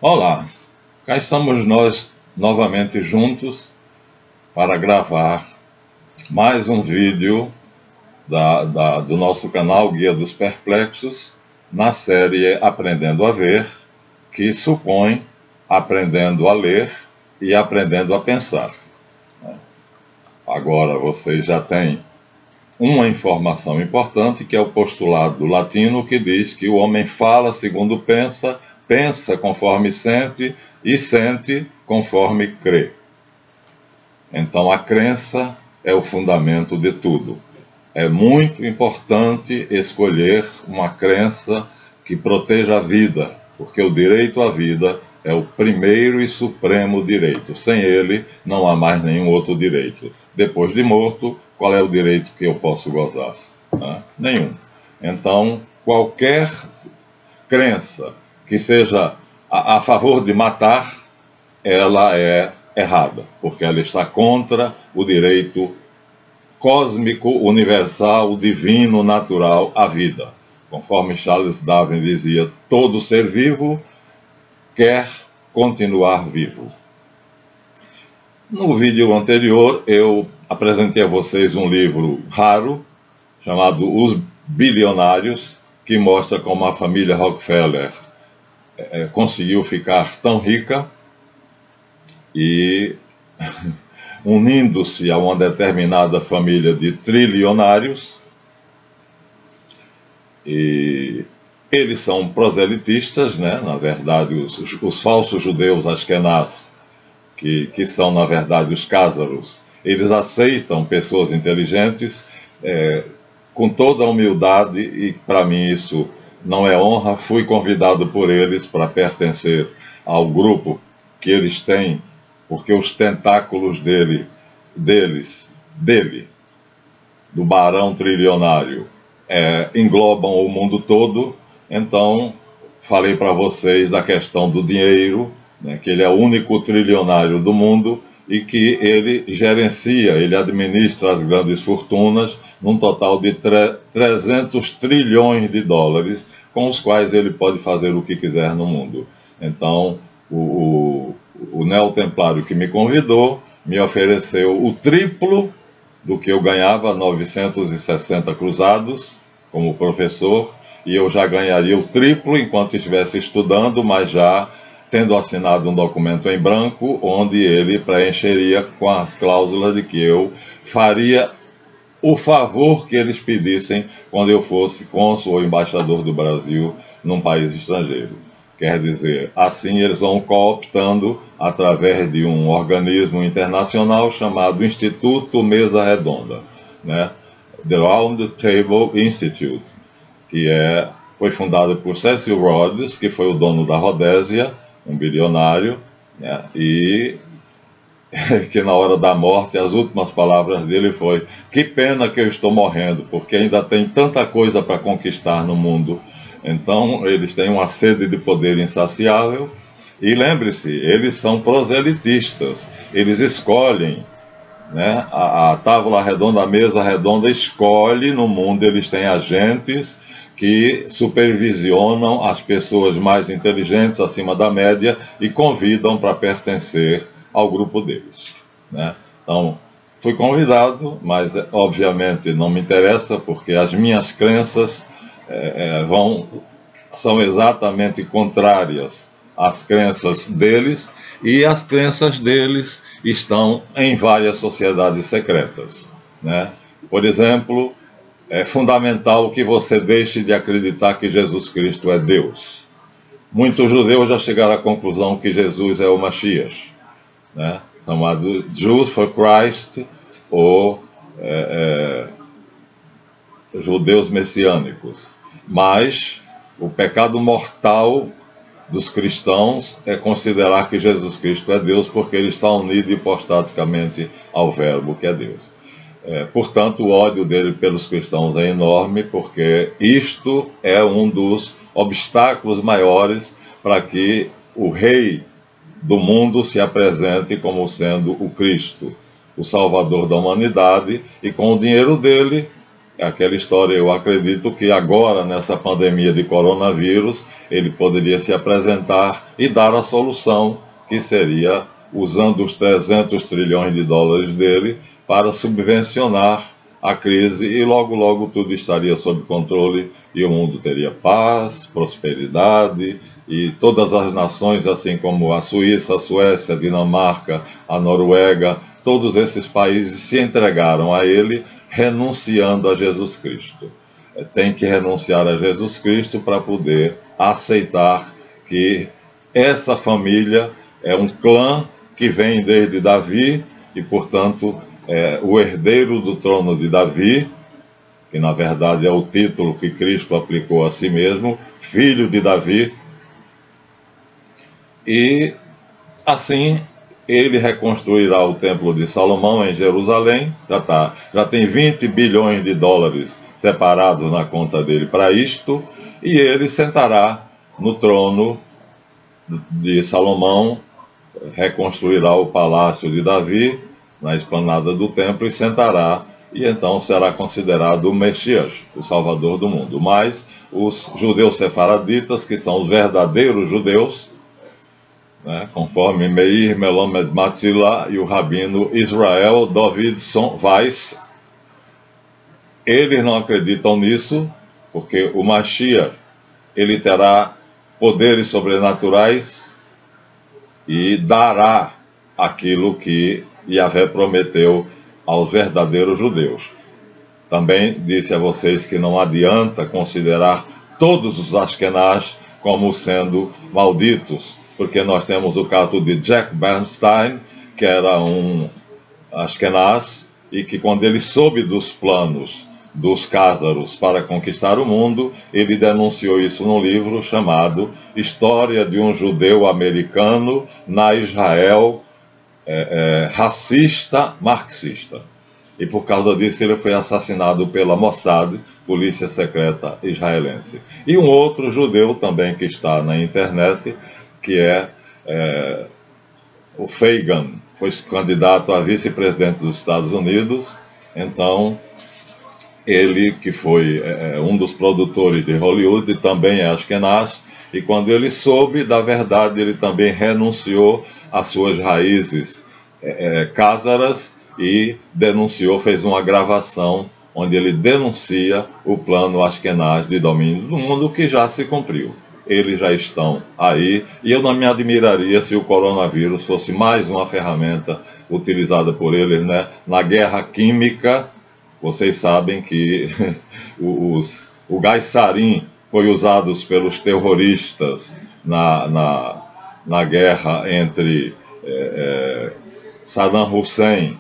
Olá, cá estamos nós novamente juntos para gravar mais um vídeo do nosso canal Guia dos Perplexos, na série Aprendendo a Ver, que supõe aprendendo a ler e aprendendo a pensar. Agora vocês já têm uma informação importante, que é o postulado latino, que diz que o homem fala segundo pensa, pensa conforme sente e sente conforme crê. Então a crença é o fundamento de tudo. É muito importante escolher uma crença que proteja a vida, porque o direito à vida é o primeiro e supremo direito. Sem ele, não há mais nenhum outro direito. Depois de morto, qual é o direito que eu posso gozar? Nenhum. Então, qualquer crença que seja a favor de matar, ela é errada, porque ela está contra o direito cósmico, universal, divino, natural à vida. Conforme Charles Darwin dizia, todo ser vivo quer continuar vivo. No vídeo anterior, eu apresentei a vocês um livro raro, chamado Os Bilionários, que mostra como a família Rockefeller conseguiu ficar tão rica e unindo-se a uma determinada família de trilionários. E eles são proselitistas, né? Na verdade, os falsos judeus askenaz, que são, na verdade, os cázaros, eles aceitam pessoas inteligentes com toda a humildade, e para mim isso não é honra. Fui convidado por eles para pertencer ao grupo que eles têm, porque os tentáculos dele, do barão trilionário, englobam o mundo todo. Então, falei para vocês da questão do dinheiro, né, que ele é o único trilionário do mundo e que ele gerencia, ele administra as grandes fortunas, num total de 300 trilhões de dólares, com os quais ele pode fazer o que quiser no mundo. Então, o neotemplário que me convidou me ofereceu o triplo do que eu ganhava, 960 cruzados, como professor, e eu já ganharia o triplo enquanto estivesse estudando, mas já tendo assinado um documento em branco, onde ele preencheria com as cláusulas de que eu faria o favor que eles pedissem quando eu fosse cônsul ou embaixador do Brasil num país estrangeiro. Quer dizer, assim eles vão cooptando através de um organismo internacional chamado Instituto Mesa Redonda, né? The Round Table Institute, que foi fundado por Cecil Rhodes, que foi o dono da Rodésia, um bilionário, né? E que na hora da morte as últimas palavras dele foi: que pena que eu estou morrendo, porque ainda tem tanta coisa para conquistar no mundo. Então eles têm uma sede de poder insaciável. E lembre-se, eles são proselitistas, eles escolhem, né? A tábua redonda, a mesa redonda escolhe. No mundo eles têm agentes que supervisionam as pessoas mais inteligentes, acima da média, e convidam para pertencer ao grupo deles, né? Então, fui convidado, mas obviamente não me interessa, porque as minhas crenças são exatamente contrárias às crenças deles, e as crenças deles estão em várias sociedades secretas, né? Por exemplo, é fundamental que você deixe de acreditar que Jesus Cristo é Deus. Muitos judeus já chegaram à conclusão que Jesus é o Mashiach, né? Chamado Jews for Christ, ou judeus messiânicos. Mas o pecado mortal dos cristãos é considerar que Jesus Cristo é Deus, porque ele está unido hipostaticamente ao Verbo, que é Deus. Portanto, o ódio dele pelos cristãos é enorme, porque isto é um dos obstáculos maiores para que o rei do mundo se apresente como sendo o Cristo, o Salvador da humanidade, e com o dinheiro dele É aquela história, eu acredito que agora, nessa pandemia de coronavírus, ele poderia se apresentar e dar a solução, que seria usando os 300 trilhões de dólares dele para subvencionar a crise, e logo, logo tudo estaria sob controle e o mundo teria paz, prosperidade, e todas as nações, assim como a Suíça, a Suécia, a Dinamarca, a Noruega, todos esses países se entregaram a ele, renunciando a Jesus Cristo. Tem que renunciar a Jesus Cristo para poder aceitar que essa família é um clã que vem desde Davi e, portanto, é o herdeiro do trono de Davi, que na verdade é o título que Cristo aplicou a si mesmo, filho de Davi. E assim ele reconstruirá o templo de Salomão em Jerusalém. Já tem 20 bilhões de dólares separados na conta dele para isto, e ele sentará no trono de Salomão, reconstruirá o palácio de Davi na esplanada do templo e sentará, e então será considerado o Messias, o Salvador do mundo. Mas os judeus sefaraditas, que são os verdadeiros judeus, né, conforme Meir Melamed Matzila e o rabino Israel Davidson Weiss, eles não acreditam nisso, porque o Mashiach, ele terá poderes sobrenaturais e dará aquilo que Yahvé prometeu aos verdadeiros judeus. Também disse a vocês que não adianta considerar todos os Ashkenaz como sendo malditos, porque nós temos o caso de Jack Bernstein, que era um Ashkenaz, e que quando ele soube dos planos dos cázaros para conquistar o mundo, ele denunciou isso num livro chamado História de um Judeu Americano na Israel racista marxista. E por causa disso ele foi assassinado pela Mossad, polícia secreta israelense. E um outro judeu também que está na internet, que é o Fagan, foi candidato a vice-presidente dos Estados Unidos. Então, ele que foi um dos produtores de Hollywood, também é Ashkenaz, e quando ele soube da verdade, ele também renunciou às suas raízes cázaras e denunciou, fez uma gravação onde ele denuncia o plano Ashkenaz de domínio do mundo, que já se cumpriu. Eles já estão aí, e eu não me admiraria se o coronavírus fosse mais uma ferramenta utilizada por eles, né, na guerra química. Vocês sabem que o gás sarin foi usado pelos terroristas na guerra entre Saddam Hussein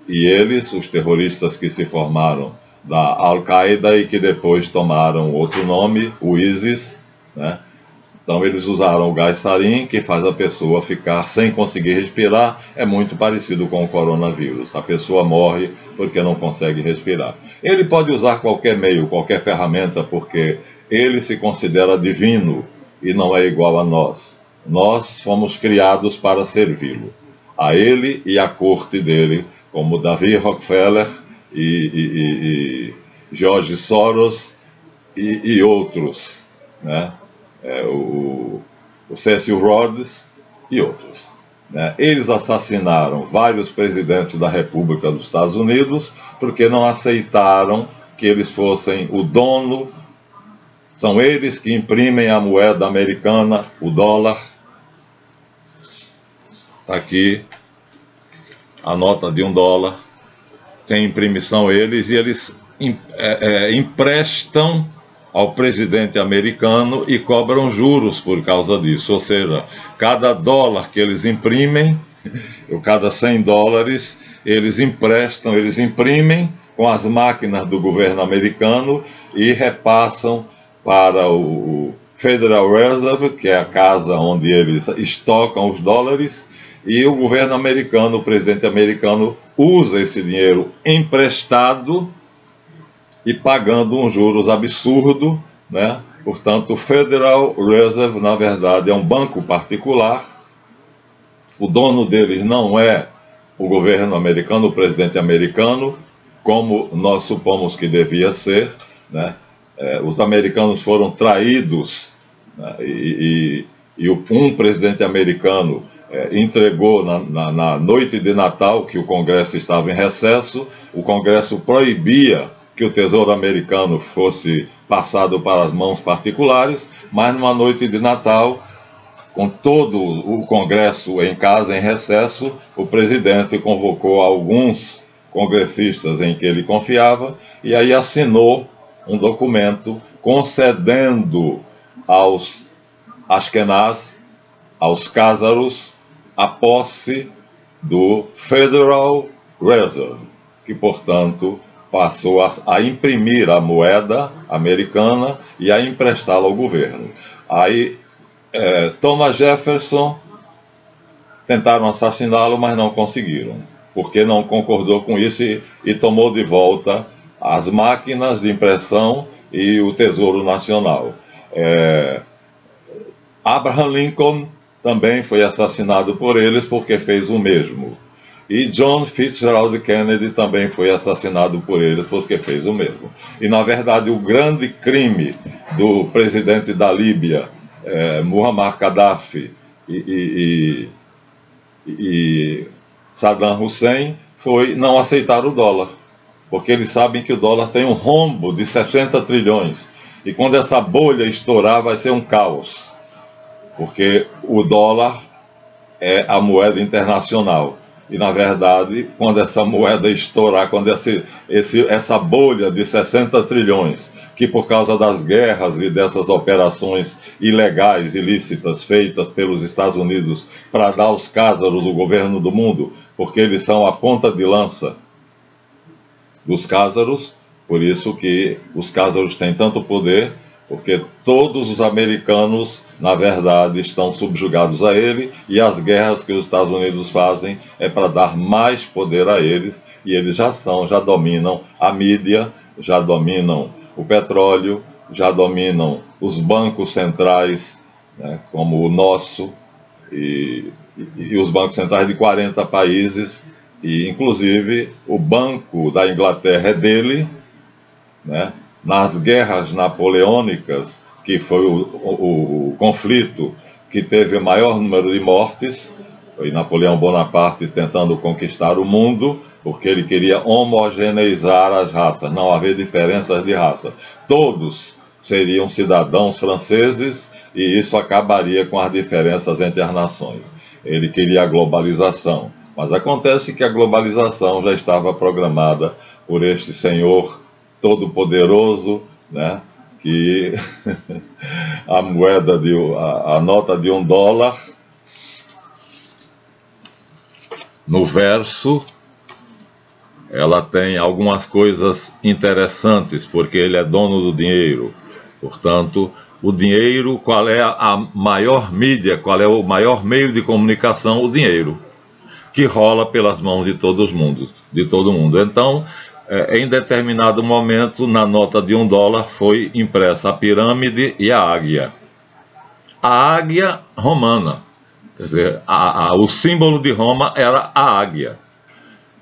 e eles, os terroristas que se formaram da Al-Qaeda e que depois tomaram outro nome, o ISIS, né? Então eles usaram o gás sarin, que faz a pessoa ficar sem conseguir respirar. É muito parecido com o coronavírus. A pessoa morre porque não consegue respirar. Ele pode usar qualquer meio, qualquer ferramenta, porque ele se considera divino e não é igual a nós. Nós fomos criados para servi-lo, a ele e à corte dele, como David Rockefeller e George Soros e outros, né? O Cecil Rhodes e outros, né? Eles assassinaram vários presidentes da República dos Estados Unidos porque não aceitaram que eles fossem o dono. São eles que imprimem a moeda americana, o dólar. Está aqui a nota de $1. Quem imprime são eles, e eles emprestam ao presidente americano e cobram juros por causa disso. Ou seja, cada dólar que eles imprimem, ou cada $100, eles emprestam, eles imprimem com as máquinas do governo americano e repassam para o Federal Reserve, que é a casa onde eles estocam os dólares, e o governo americano, o presidente americano, usa esse dinheiro emprestado e pagando um juros absurdo, né? Portanto, o Federal Reserve, na verdade, é um banco particular. O dono deles não é o governo americano, o presidente americano, como nós supomos que devia ser, né? Os americanos foram traídos, né? Um presidente americano entregou na noite de Natal, que o Congresso estava em recesso, o Congresso proibia que o Tesouro americano fosse passado para as mãos particulares, mas numa noite de Natal, com todo o Congresso em casa, em recesso, o presidente convocou alguns congressistas em que ele confiava e aí assinou um documento concedendo aos Ashkenaz, aos cázaros, a posse do Federal Reserve, que, portanto, passou a imprimir a moeda americana e a emprestá-la ao governo. Aí, Thomas Jefferson tentaram assassiná-lo, mas não conseguiram, porque não concordou com isso e tomou de volta as máquinas de impressão e o Tesouro Nacional. Abraham Lincoln também foi assassinado por eles porque fez o mesmo. E John Fitzgerald Kennedy também foi assassinado por eles porque fez o mesmo. E, na verdade, o grande crime do presidente da Líbia, Muammar Gaddafi e Saddam Hussein, foi não aceitar o dólar. Porque eles sabem que o dólar tem um rombo de 60 trilhões. E quando essa bolha estourar, vai ser um caos. Porque o dólar é a moeda internacional. E, na verdade, quando essa moeda estourar, quando essa bolha de 60 trilhões, que por causa das guerras e dessas operações ilegais, ilícitas, feitas pelos Estados Unidos para dar aos cázaros o governo do mundo, porque eles são a ponta de lança dos cázaros, por isso que os cázaros têm tanto poder, porque todos os americanos, na verdade, estão subjugados a ele, e as guerras que os Estados Unidos fazem é para dar mais poder a eles, e eles já dominam a mídia, já dominam o petróleo, já dominam os bancos centrais, né, como o nosso, e os bancos centrais de 40 países, e inclusive o Banco da Inglaterra é dele, né? Nas guerras napoleônicas, que foi o conflito que teve o maior número de mortes, foi Napoleão Bonaparte tentando conquistar o mundo, porque ele queria homogeneizar as raças, não haver diferenças de raça. Todos seriam cidadãos franceses e isso acabaria com as diferenças entre as nações. Ele queria a globalização, mas acontece que a globalização já estava programada por este senhor todo-poderoso, né, que a nota de $1, no verso, ela tem algumas coisas interessantes, porque ele é dono do dinheiro. Portanto, o dinheiro, qual é a maior mídia, qual é o maior meio de comunicação? O dinheiro, que rola pelas mãos de todo mundo. Então, em determinado momento, na nota de $1 foi impressa a pirâmide e a águia. A águia romana, quer dizer, o símbolo de Roma era a águia,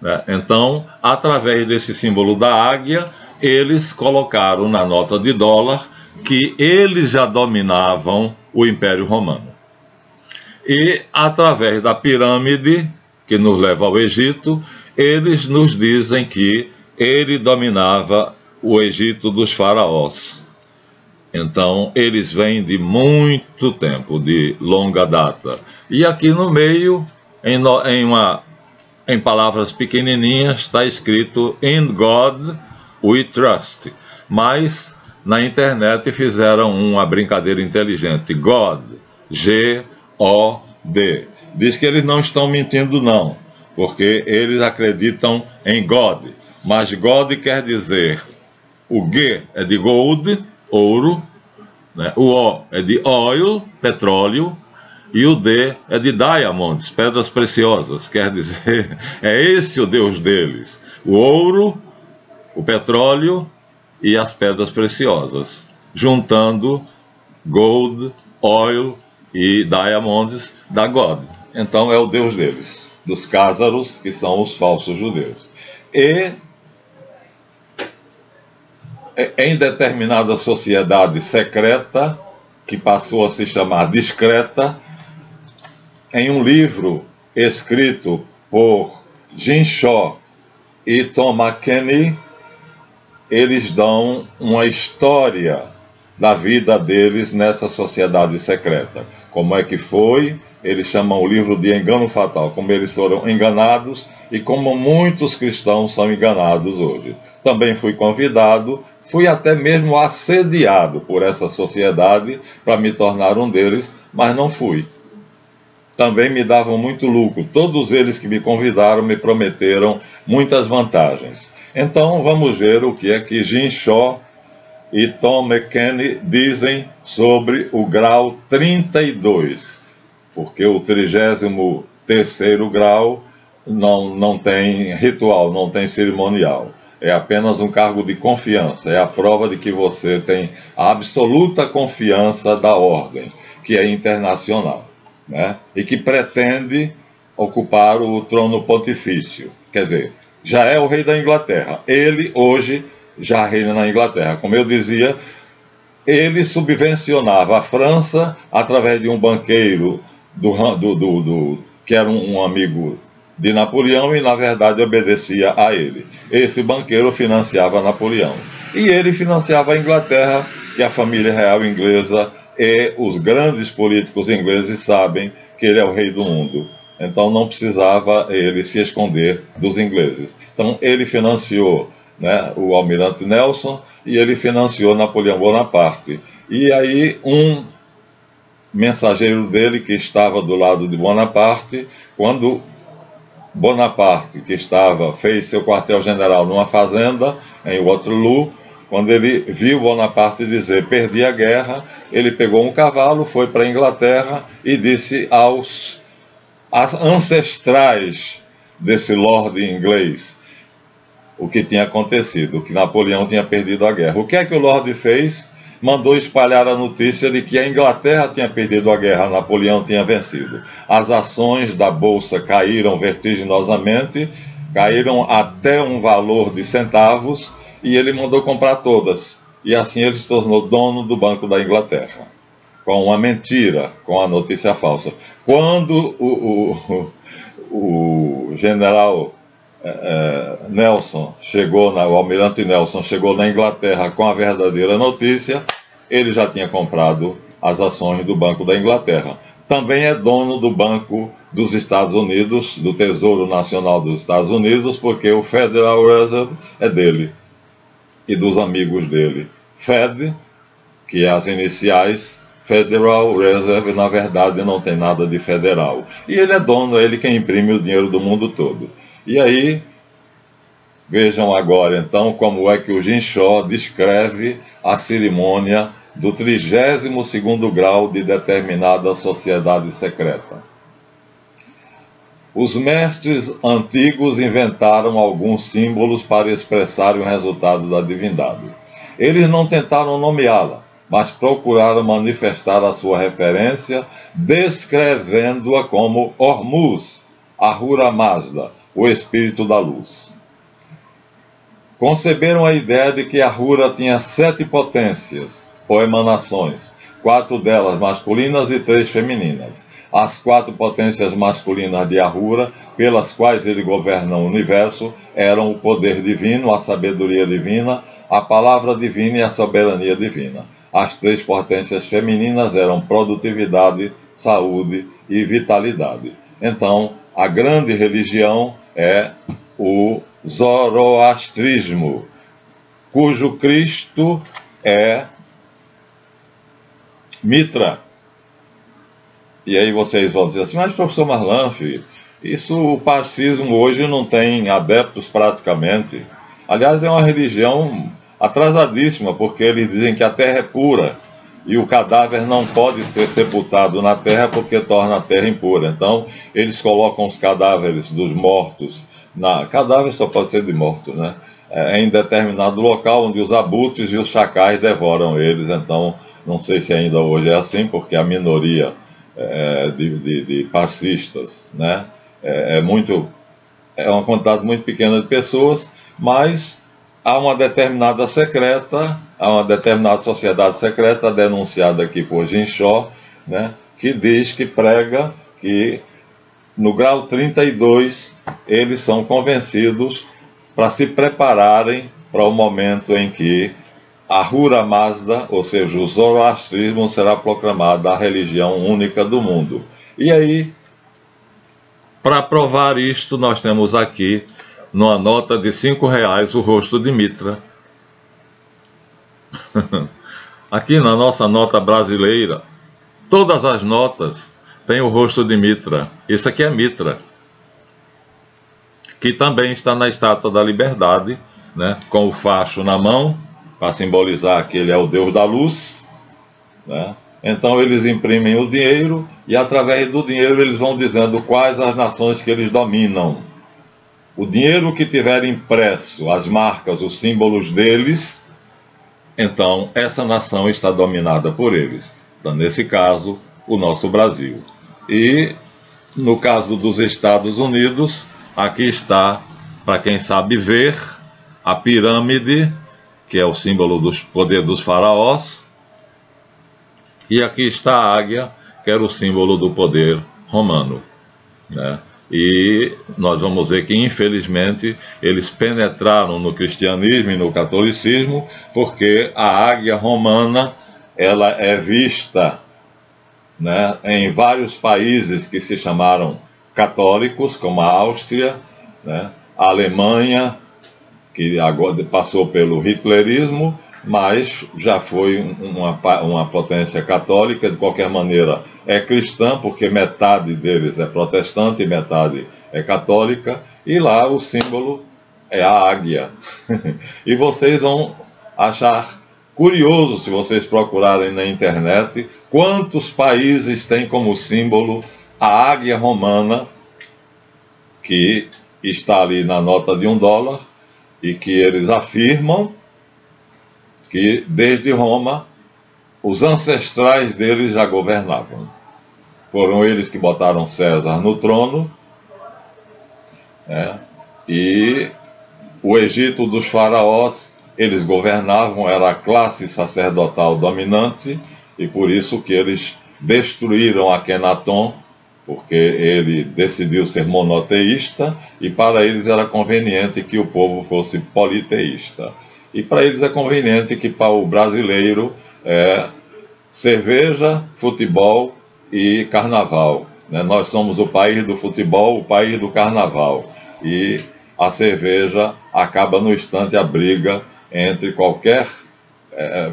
né? Então, através desse símbolo da águia, eles colocaram na nota de $, que eles já dominavam o Império Romano. E através da pirâmide, que nos leva ao Egito, eles nos dizem que ele dominava o Egito dos faraós. Então, eles vêm de muito tempo, de longa data. E aqui no meio, em palavras pequenininhas, está escrito "In God we trust". Mas na internet fizeram uma brincadeira inteligente. God, G-O-D. Diz que eles não estão mentindo, não, porque eles acreditam em God. Mas God quer dizer, o G é de gold, ouro, né? O O é de oil, petróleo, e o D é de diamonds, pedras preciosas. Quer dizer, é esse o Deus deles: o ouro, o petróleo e as pedras preciosas. Juntando gold, oil e diamonds, dá God. Então é o Deus deles, dos cázaros, que são os falsos judeus. E em determinada sociedade secreta, que passou a se chamar discreta, em um livro escrito por Jim Shaw e Tom McKenney, eles dão uma história da vida deles nessa sociedade secreta. Como é que foi? Eles chamam o livro de Engano Fatal, como eles foram enganados e como muitos cristãos são enganados hoje. Também fui convidado, fui até mesmo assediado por essa sociedade para me tornar um deles, mas não fui. Também me davam muito lucro. Todos eles que me convidaram me prometeram muitas vantagens. Então vamos ver o que é que Jim Shaw e Tom McKenney dizem sobre o grau 32, porque o 33º grau não tem ritual, não tem cerimonial. É apenas um cargo de confiança, é a prova de que você tem a absoluta confiança da ordem, que é internacional, né? E que pretende ocupar o trono pontifício. Quer dizer, já é o rei da Inglaterra. Ele hoje já reina na Inglaterra. Como eu dizia, ele subvencionava a França através de um banqueiro que era um amigo de Napoleão e, na verdade, obedecia a ele. Esse banqueiro financiava Napoleão. E ele financiava a Inglaterra, que a família real inglesa e os grandes políticos ingleses sabem que ele é o rei do mundo. Então não precisava ele se esconder dos ingleses. Então ele financiou, né, o almirante Nelson e ele financiou Napoleão Bonaparte. E aí um mensageiro dele que estava do lado de Bonaparte, quando Bonaparte, que fez seu quartel-general numa fazenda em Waterloo, quando ele viu Bonaparte dizer perdi a guerra, ele pegou um cavalo, foi para a Inglaterra e disse aos ancestrais desse lord inglês o que tinha acontecido, que Napoleão tinha perdido a guerra. O que é que o lord fez? Mandou espalhar a notícia de que a Inglaterra tinha perdido a guerra, Napoleão tinha vencido. As ações da Bolsa caíram vertiginosamente, caíram até um valor de centavos, e ele mandou comprar todas. E assim ele se tornou dono do Banco da Inglaterra, com uma mentira, com a notícia falsa. Quando o general Nelson chegou, o almirante Nelson chegou na Inglaterra com a verdadeira notícia, ele já tinha comprado as ações do Banco da Inglaterra. Também é dono do Banco dos Estados Unidos, do Tesouro Nacional dos Estados Unidos, porque o Federal Reserve é dele e dos amigos dele. Fed, que é as iniciais, Federal Reserve, na verdade não tem nada de federal. E ele é dono, é ele quem imprime o dinheiro do mundo todo. E aí, vejam agora então como é que o Jim Shaw descreve a cerimônia do 32º grau de determinada sociedade secreta. Os mestres antigos inventaram alguns símbolos para expressarem o resultado da divindade. Eles não tentaram nomeá-la, mas procuraram manifestar a sua referência, descrevendo-a como Hormuz, Ahura Mazda, o espírito da luz. Conceberam a ideia de que Ahura tinha 7 potências, ou emanações, 4 delas masculinas e 3 femininas. As 4 potências masculinas de Ahura, pelas quais ele governa o universo, eram o poder divino, a sabedoria divina, a palavra divina e a soberania divina. As 3 potências femininas eram produtividade, saúde e vitalidade. Então, a grande religião é o zoroastrismo, cujo Cristo é Mitra. E aí vocês vão dizer assim, mas professor Marlan, filho, o parcismo hoje não tem adeptos praticamente. Aliás, é uma religião atrasadíssima, porque eles dizem que a terra é pura e o cadáver não pode ser sepultado na terra porque torna a terra impura. Então, eles colocam os cadáveres dos mortos, cadáver só pode ser de morto, né? Em determinado local onde os abutres e os chacais devoram eles. Então, não sei se ainda hoje é assim, porque a minoria de parcistas, né? É uma quantidade muito pequena de pessoas, mas há uma determinada sociedade secreta, denunciada aqui por Ginchó, né, que diz, que prega que no grau 32 eles são convencidos para se prepararem para o momento em que a Ahura Mazda, ou seja, o zoroastrismo, será proclamada a religião única do mundo. E aí, para provar isto, nós temos aqui, numa nota de R$5, o rosto de Mitra. Aqui na nossa nota brasileira, todas as notas têm o rosto de Mitra. Isso aqui é Mitra, que também está na Estátua da Liberdade, né, com o facho na mão, para simbolizar que ele é o Deus da luz, né? Então eles imprimem o dinheiro e através do dinheiro eles vão dizendo quais as nações que eles dominam. O dinheiro que tiver impresso, as marcas, os símbolos deles, então essa nação está dominada por eles. Então, nesse caso, o nosso Brasil. E no caso dos Estados Unidos, aqui está, para quem sabe ver, a pirâmide, que é o símbolo do poder dos faraós, e aqui está a águia, que era o símbolo do poder romano, né? E nós vamos ver que, infelizmente, eles penetraram no cristianismo e no catolicismo, porque a águia romana, ela é vista, né, em vários países que se chamaram católicos, como a Áustria, né, a Alemanha, que agora passou pelo hitlerismo, mas já foi uma potência católica. De qualquer maneira é cristã, porque metade deles é protestante e metade é católica, e lá o símbolo é a águia. E vocês vão achar curioso, se vocês procurarem na internet, quantos países têm como símbolo a águia romana, que está ali na nota de $1, e que eles afirmam que desde Roma os ancestrais deles já governavam. Foram eles que botaram César no trono, né? E o Egito dos faraós, eles governavam, era a classe sacerdotal dominante, e por isso que eles destruíram Akenaton, porque ele decidiu ser monoteísta, e para eles era conveniente que o povo fosse politeísta. E para eles é conveniente que para o brasileiro cerveja, futebol e carnaval, né? Nós somos o país do futebol, o país do carnaval. E a cerveja acaba no instante a briga entre qualquer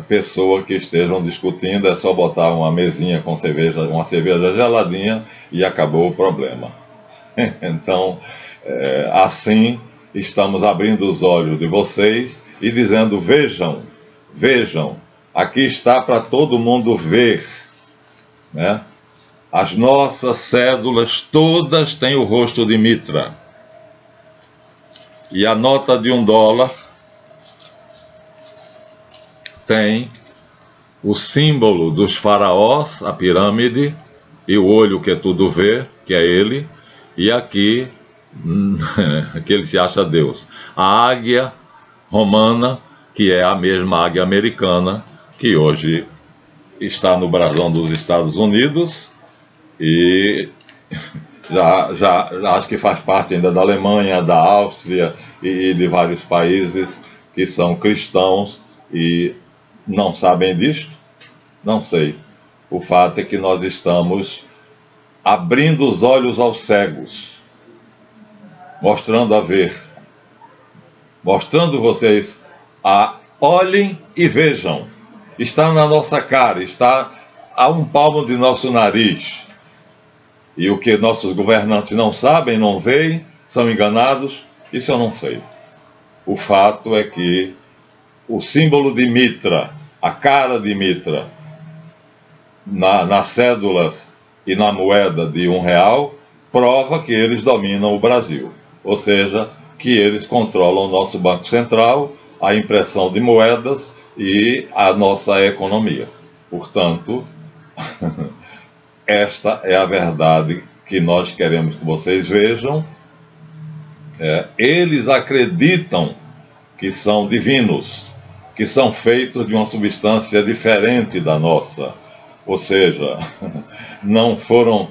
pessoa que estejam discutindo. É só botar uma mesinha com cerveja, uma cerveja geladinha, e acabou o problema. Então, assim, estamos abrindo os olhos de vocês e dizendo: vejam, vejam, aqui está para todo mundo ver, né? As nossas cédulas todas têm o rosto de Mitra. E a nota de $1 tem o símbolo dos faraós, a pirâmide, e o olho que tudo vê, que é ele, e aqui, que ele se acha Deus, a águia romana, que é a mesma águia americana, que hoje está no brasão dos Estados Unidos, e já acho que faz parte ainda da Alemanha, da Áustria e de vários países que são cristãos e não sabem disto. Não sei. O fato é que nós estamos abrindo os olhos aos cegos, mostrando a ver, mostrando vocês a olhem e vejam. Está na nossa cara, está a um palmo de nosso nariz. E o que nossos governantes não sabem, não veem, são enganados, isso eu não sei. O fato é que o símbolo de Mitra, a cara de Mitra, nas cédulas e na moeda de R$1, prova que eles dominam o Brasil. Ou seja, que eles controlam o nosso Banco Central, a impressão de moedas e a nossa economia. Portanto, esta é a verdade que nós queremos que vocês vejam. Eles acreditam que são divinos, que são feitos de uma substância diferente da nossa, ou seja, não foram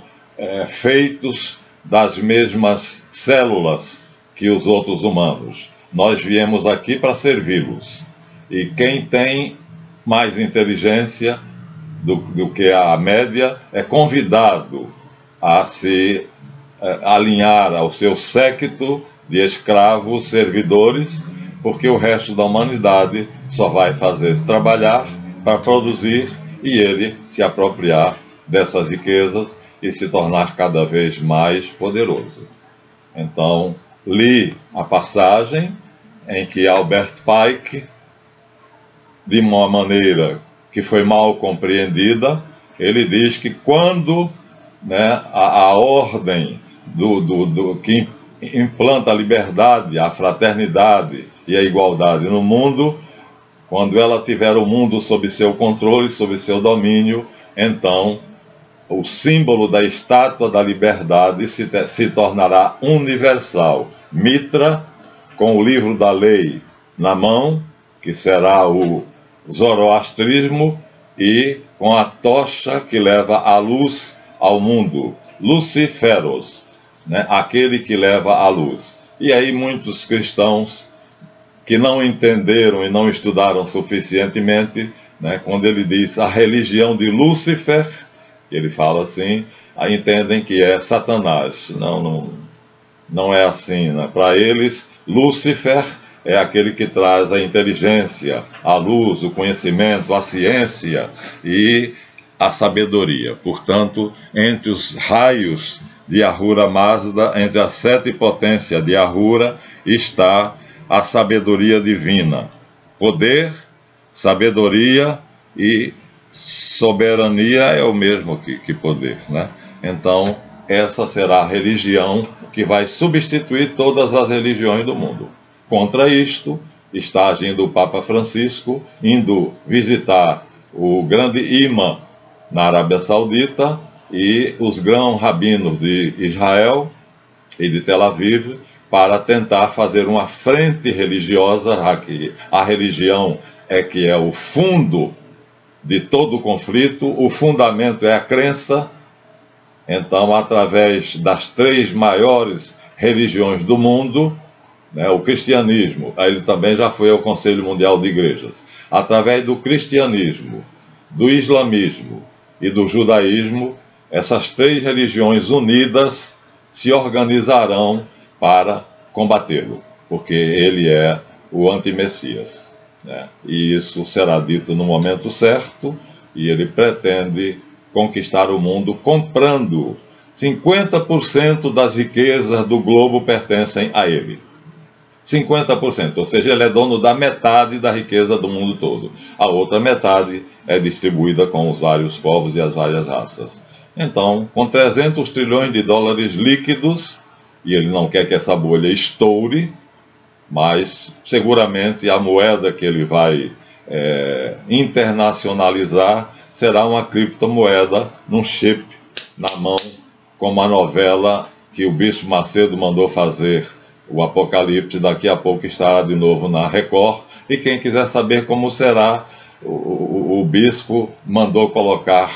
feitos das mesmas células que os outros humanos. Nós viemos aqui para servi-los. E quem tem mais inteligência do que a média é convidado a se alinhar ao seu séquito de escravos servidores, porque o resto da humanidade só vai fazer trabalhar para produzir e ele se apropriar dessas riquezas e se tornar cada vez mais poderoso. Então, li a passagem em que Albert Pike, de uma maneira que foi mal compreendida, ele diz que quando a ordem que implanta a liberdade, a fraternidade e a igualdade no mundo, quando ela tiver o mundo sob seu controle, sob seu domínio, então o símbolo da estátua da liberdade se tornará universal. Mitra, com o livro da lei na mão, que será o zoroastrismo, e com a tocha que leva a luz ao mundo, Luciferos, aquele que leva a luz. E aí muitos cristãos que não entenderam e não estudaram suficientemente, quando ele diz a religião de Lúcifer, ele fala assim, aí entendem que é Satanás. Não é assim. Para eles, Lúcifer é aquele que traz a inteligência, a luz, o conhecimento, a ciência e a sabedoria. Portanto, entre os raios de Ahura Mazda, entre as 7 potências de Ahura, está a sabedoria divina. Poder, sabedoria e soberania é o mesmo que poder, Então, essa será a religião que vai substituir todas as religiões do mundo. Contra isto, está agindo o Papa Francisco, indo visitar o grande imã na Arábia Saudita e os grão-rabinos de Israel e de Tel Aviv, para tentar fazer uma frente religiosa. A religião que é o fundo de todo o conflito, o fundamento é a crença. Então, através das 3 maiores religiões do mundo, o cristianismo, ele também já foi ao Conselho Mundial de Igrejas, através do cristianismo, do islamismo e do judaísmo, essas 3 religiões unidas se organizarão para combatê-lo, porque ele é o anti-Messias. E isso será dito no momento certo, e ele pretende conquistar o mundo comprando 50% das riquezas do globo pertencem a ele. 50%, ou seja, ele é dono da metade da riqueza do mundo todo. A outra metade é distribuída com os vários povos e as várias raças. Então, com 300 trilhões de dólares líquidos, e ele não quer que essa bolha estoure, mas seguramente a moeda que ele vai internacionalizar será uma criptomoeda num chip na mão, como a novela que o Bispo Macedo mandou fazer, o Apocalipse. Daqui a pouco estará de novo na Record, e quem quiser saber como será, o Bispo mandou colocar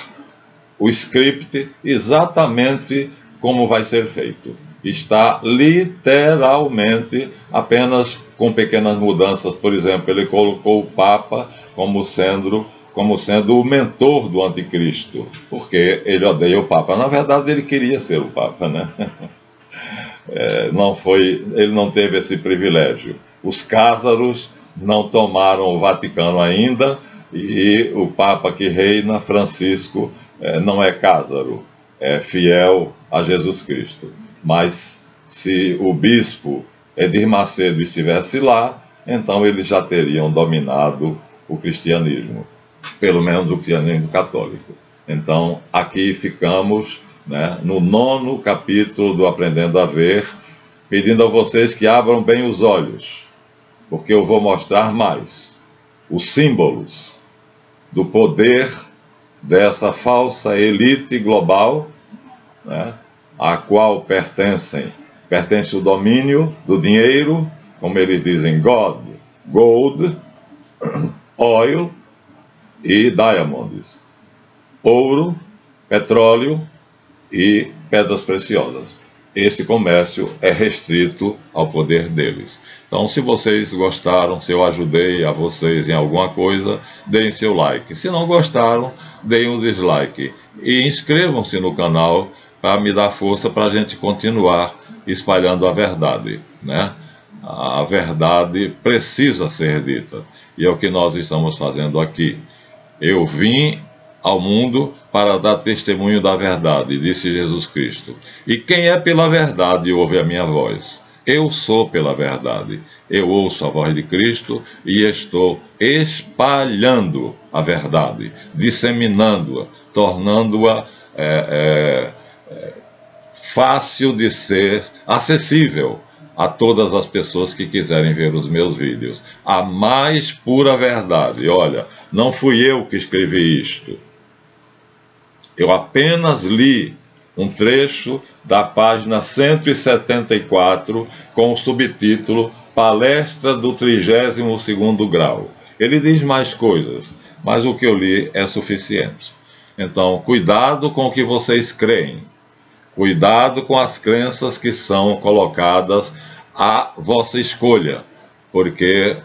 o script exatamente como vai ser feito. Está literalmente, apenas com pequenas mudanças. Por exemplo, ele colocou o Papa como sendo o mentor do anticristo, porque ele odeia o Papa. Na verdade, ele queria ser o Papa, ele não teve esse privilégio. Os cázaros não tomaram o Vaticano ainda, e o Papa que reina, Francisco, não é cázaro, é fiel a Jesus Cristo. Mas se o bispo Edir Macedo estivesse lá, então eles já teriam dominado o cristianismo, pelo menos o cristianismo católico. Então, aqui ficamos no 9º capítulo do Aprendendo a Ver, pedindo a vocês que abram bem os olhos, porque eu vou mostrar mais os símbolos do poder dessa falsa elite global, a qual pertence o domínio do dinheiro, como eles dizem, God, Gold, Oil e Diamonds. Ouro, petróleo e pedras preciosas. Esse comércio é restrito ao poder deles. Então, se vocês gostaram, se eu ajudei a vocês em alguma coisa, deem seu like. Se não gostaram, deem um dislike. E inscrevam-se no canal para me dar força para a gente continuar espalhando a verdade, né? A verdade precisa ser dita. E é o que nós estamos fazendo aqui. Eu vim ao mundo para dar testemunho da verdade, disse Jesus Cristo. E quem é pela verdade ouve a minha voz. Eu sou pela verdade. Eu ouço a voz de Cristo e estou espalhando a verdade, disseminando-a, tornando-a fácil de ser acessível a todas as pessoas que quiserem ver os meus vídeos. A mais pura verdade. Olha, não fui eu que escrevi isto. Eu apenas li um trecho da página 174 com o subtítulo Palestra do 32º grau. Ele diz mais coisas, mas o que eu li é suficiente. Então, cuidado com o que vocês creem. Cuidado com as crenças que são colocadas à vossa escolha, porque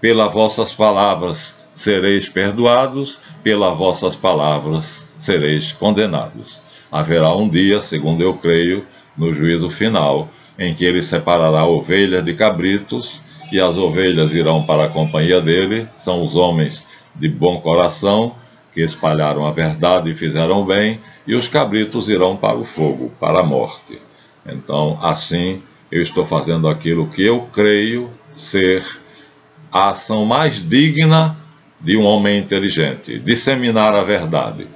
pelas vossas palavras sereis perdoados, pelas vossas palavras sereis condenados. Haverá um dia, segundo eu creio, no juízo final, em que ele separará ovelhas de cabritos, e as ovelhas irão para a companhia dele, são os homens de bom coração, que espalharam a verdade e fizeram bem, e os cabritos irão para o fogo, para a morte. Então, assim, eu estou fazendo aquilo que eu creio ser a ação mais digna de um homem inteligente, disseminar a verdade.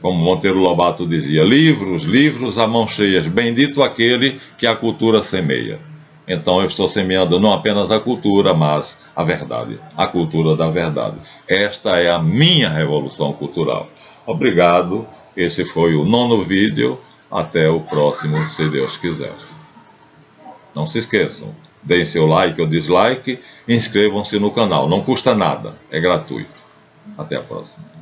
Como Monteiro Lobato dizia, livros, livros a mão cheias, bendito aquele que a cultura semeia. Então eu estou semeando não apenas a cultura, mas a verdade, a cultura da verdade. Esta é a minha revolução cultural. Obrigado, esse foi o 9º vídeo, até o próximo, se Deus quiser. Não se esqueçam, deem seu like ou dislike, inscrevam-se no canal, não custa nada, é gratuito. Até a próxima.